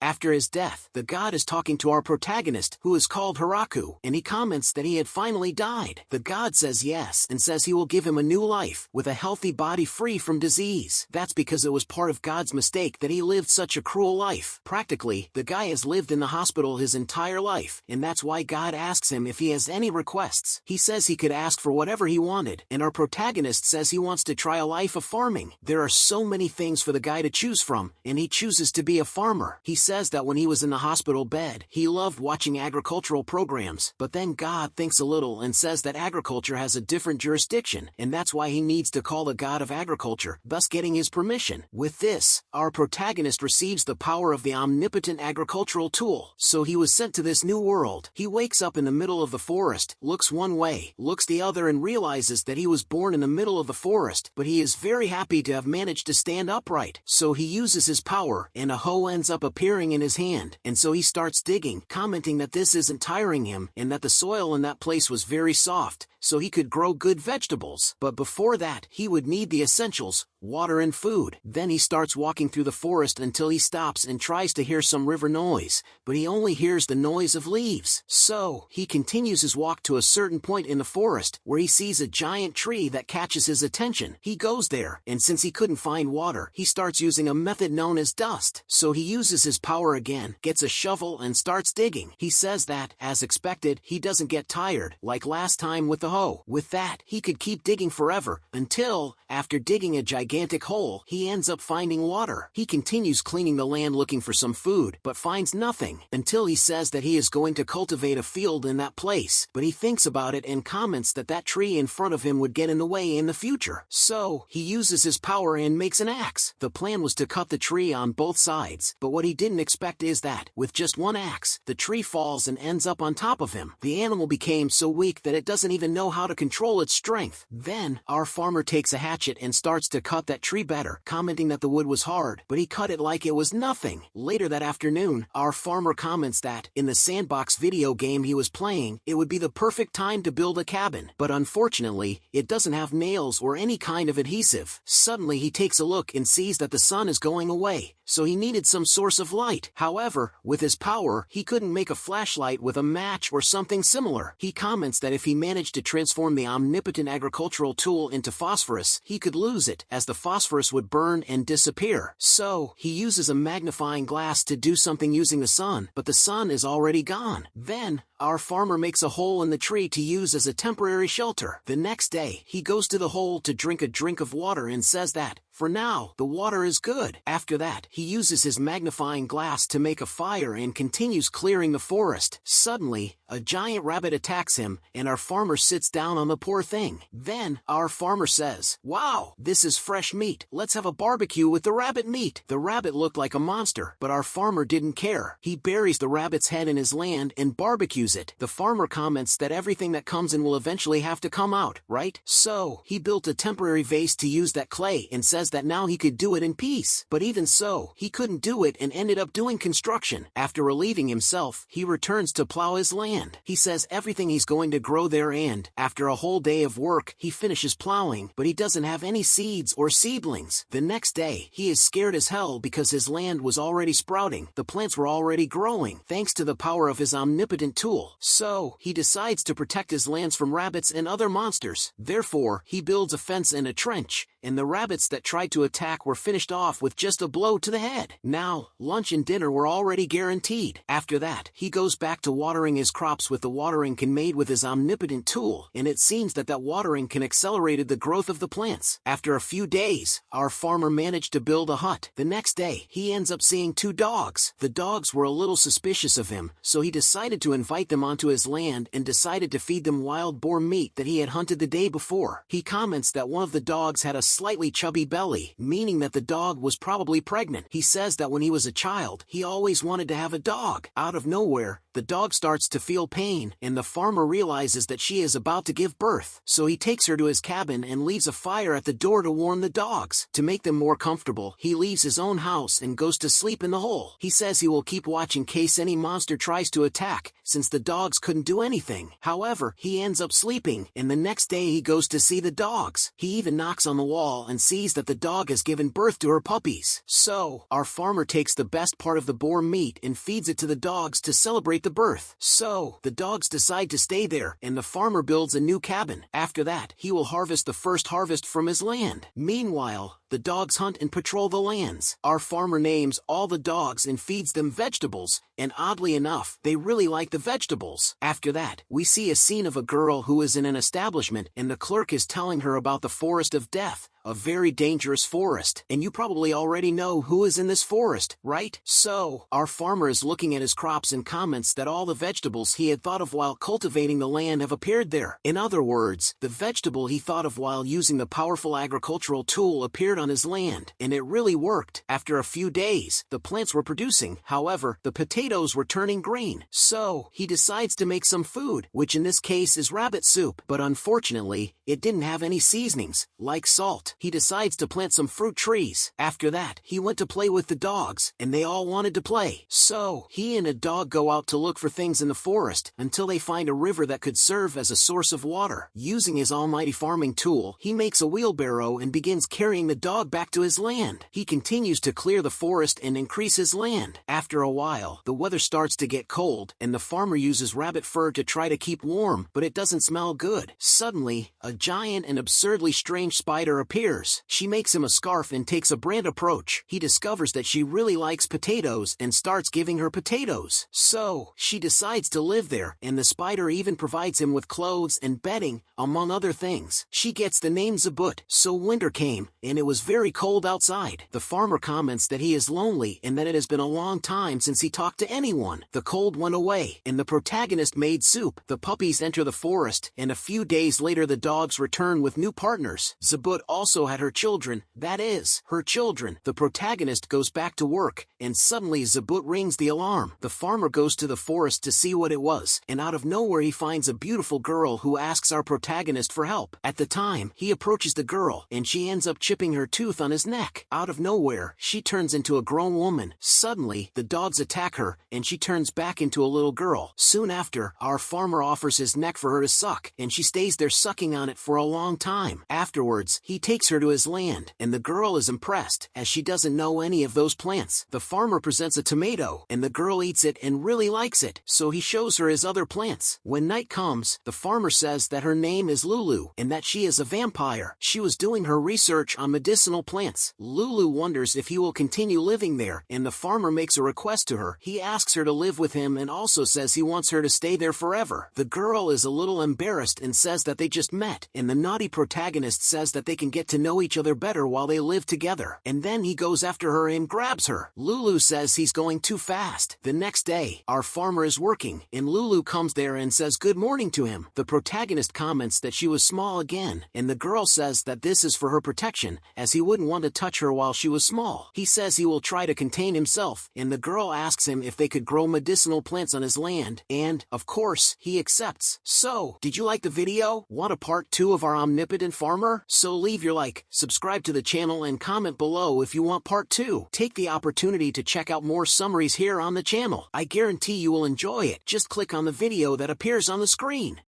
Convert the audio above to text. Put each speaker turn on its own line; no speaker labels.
After his death, the god is talking to our protagonist, who is called Hiruko, and he comments that he had finally died. The god says yes and says he will give him a new life, with a healthy body free from disease. That's because it was part of God's mistake that he lived such a cruel life. Practically, the guy has lived in the hospital his entire life, and that's why God asks him if he has any requests. He says he could ask for whatever he wanted, and our protagonist says he wants to try a life of farming. There are so many things for the guy to choose from, and he chooses to be a farmer. He says that when he was in the hospital bed, he loved watching agricultural programs, but then God thinks a little and says that agriculture has a different jurisdiction, and that's why he needs to call the god of agriculture, thus getting his permission. With this, our protagonist receives the power of the omnipotent agricultural tool, so he was sent to this new world. He wakes up in the middle of the forest, looks one way, looks the other, and realizes that he was born in the middle of the forest, but he is very happy to have managed to stand upright. So he uses his power, and a hoe ends up appearing in his hand, and so he starts digging, commenting that this isn't tiring him, and that the soil in that place was very soft, so he could grow good vegetables. But before that, he would need the essentials, water and food. Then he starts walking through the forest until he stops and tries to hear some river noise, but he only hears the noise of leaves. So, he continues his walk to a certain point in the forest, where he sees a giant tree that catches his attention. He goes there, and since he couldn't find water, he starts using a method known as dust. So he uses his power again, gets a shovel and starts digging. He says that, as expected, he doesn't get tired, like last time with the hoe. With that, he could keep digging forever, until, after digging a gigantic hole, he ends up finding water. He continues cleaning the land looking for some food, but finds nothing, until he says that he is going to cultivate a field in that place, but he thinks about it and comments that that tree in front of him would get in the way in the future. So, he uses his power and makes an axe. The plan was to cut the tree on both sides, but what he didn't expect is that, with just one axe, the tree falls and ends up on top of him. The animal became so weak that it doesn't even know how to control its strength. Then, our farmer takes a hatchet and starts to cut that tree better, commenting that the wood was hard, but he cut it like it was nothing. Later that afternoon, our farmer comments that, in the sandbox video game he was playing, it would be the perfect time to build a cabin, but unfortunately, it doesn't have nails or any kind of adhesive. Suddenly he takes a look and sees that the sun is going away, so he needed some source of light. However, with his power, he couldn't make a flashlight with a match or something similar. He comments that if he managed to transform the omnipotent agricultural tool into phosphorus, he could lose it, as the phosphorus would burn and disappear. So, he uses a magnifying glass to do something using the sun, but the sun is already gone. Then, our farmer makes a hole in the tree to use as a temporary shelter. The next day, he goes to the hole to drink a drink of water and says that, for now, the water is good. After that, he uses his magnifying glass to make a fire and continues clearing the forest. Suddenly, a giant rabbit attacks him, and our farmer sits down on the poor thing. Then, our farmer says, "Wow, this is fresh meat. Let's have a barbecue with the rabbit meat." The rabbit looked like a monster, but our farmer didn't care. He buries the rabbit's head in his land and barbecues it. The farmer comments that everything that comes in will eventually have to come out, right? So, he built a temporary vase to use that clay and says that now he could do it in peace. But even so, he couldn't do it and ended up doing construction. After relieving himself, he returns to plow his land. He says everything he's going to grow there, and, after a whole day of work, he finishes plowing, but he doesn't have any seeds or seedlings. The next day, he is scared as hell because his land was already sprouting. The plants were already growing, thanks to the power of his omnipotent tool. So, he decides to protect his lands from rabbits and other monsters. Therefore, he builds a fence and a trench, and the rabbits that tried to attack were finished off with just a blow to the head. Now, lunch and dinner were already guaranteed. After that, he goes back to watering his crops with the watering can made with his omnipotent tool, and it seems that watering can accelerated the growth of the plants. After a few days, our farmer managed to build a hut. The next day, he ends up seeing 2 dogs. The dogs were a little suspicious of him, so he decided to invite them onto his land and decided to feed them wild boar meat that he had hunted the day before. He comments that one of the dogs had a slightly chubby belly, meaning that the dog was probably pregnant. He says that when he was a child, he always wanted to have a dog. Out of nowhere, the dog starts to feel pain, and the farmer realizes that she is about to give birth. So he takes her to his cabin and leaves a fire at the door to warm the dogs. To make them more comfortable, he leaves his own house and goes to sleep in the hole. He says he will keep watch in case any monster tries to attack, since the dogs couldn't do anything. However, he ends up sleeping, and the next day he goes to see the dogs. He even knocks on the wall stall and sees that the dog has given birth to her puppies. So, our farmer takes the best part of the boar meat and feeds it to the dogs to celebrate the birth. So, the dogs decide to stay there, and the farmer builds a new cabin. After that, he will harvest the first harvest from his land. Meanwhile, the dogs hunt and patrol the lands. Our farmer names all the dogs and feeds them vegetables, and oddly enough, they really like the vegetables. After that, we see a scene of a girl who is in an establishment, and the clerk is telling her about the forest of death. A very dangerous forest, and you probably already know who is in this forest, right? So, our farmer is looking at his crops and comments that all the vegetables he had thought of while cultivating the land have appeared there. In other words, the vegetable he thought of while using the powerful agricultural tool appeared on his land, and it really worked. After a few days, the plants were producing. However, the potatoes were turning green. So, he decides to make some food, which in this case is rabbit soup. But unfortunately, it didn't have any seasonings, like salt. He decides to plant some fruit trees. After that, he went to play with the dogs, and they all wanted to play. So, he and a dog go out to look for things in the forest, until they find a river that could serve as a source of water. Using his almighty farming tool, he makes a wheelbarrow and begins carrying the dog back to his land. He continues to clear the forest and increase his land. After a while, the weather starts to get cold, and the farmer uses rabbit fur to try to keep warm, but it doesn't smell good. Suddenly, a giant and absurdly strange spider appears. She makes him a scarf and takes a brand approach. He discovers that she really likes potatoes and starts giving her potatoes. So, she decides to live there, and the spider even provides him with clothes and bedding, among other things. She gets the name Zabut. So winter came, and it was very cold outside. The farmer comments that he is lonely and that it has been a long time since he talked to anyone. The cold went away, and the protagonist made soup. The puppies enter the forest, and a few days later the dogs return with new partners. Zabut also had her children, that is, her children. The protagonist goes back to work, and suddenly Zabut rings the alarm. The farmer goes to the forest to see what it was, and out of nowhere he finds a beautiful girl who asks our protagonist for help. At the time, he approaches the girl, and she ends up chipping her tooth on his neck. Out of nowhere, she turns into a grown woman. Suddenly, the dogs attack her, and she turns back into a little girl. Soon after, our farmer offers his neck for her to suck, and she stays there sucking on it for a long time. Afterwards, he takes her to his land, and the girl is impressed, as she doesn't know any of those plants. The farmer presents a tomato, and the girl eats it and really likes it, so he shows her his other plants. When night comes, the farmer says that her name is Lulu, and that she is a vampire. She was doing her research on medicinal plants. Lulu wonders if he will continue living there, and the farmer makes a request to her. He asks her to live with him and also says he wants her to stay there forever. The girl is a little embarrassed and says that they just met, and the naughty protagonist says that they can get to know each other better while they live together. And then he goes after her and grabs her. Lulu says he's going too fast. The next day, our farmer is working, and Lulu comes there and says good morning to him. The protagonist comments that she was small again, and the girl says that this is for her protection, as he wouldn't want to touch her while she was small. He says he will try to contain himself, and the girl asks him if they could grow medicinal plants on his land, and, of course, he accepts. So, did you like the video? Want a part 2 of our omnipotent farmer? So leave your like, subscribe to the channel, and comment below if you want part 2. Take the opportunity to check out more summaries here on the channel. I guarantee you will enjoy it. Just click on the video that appears on the screen.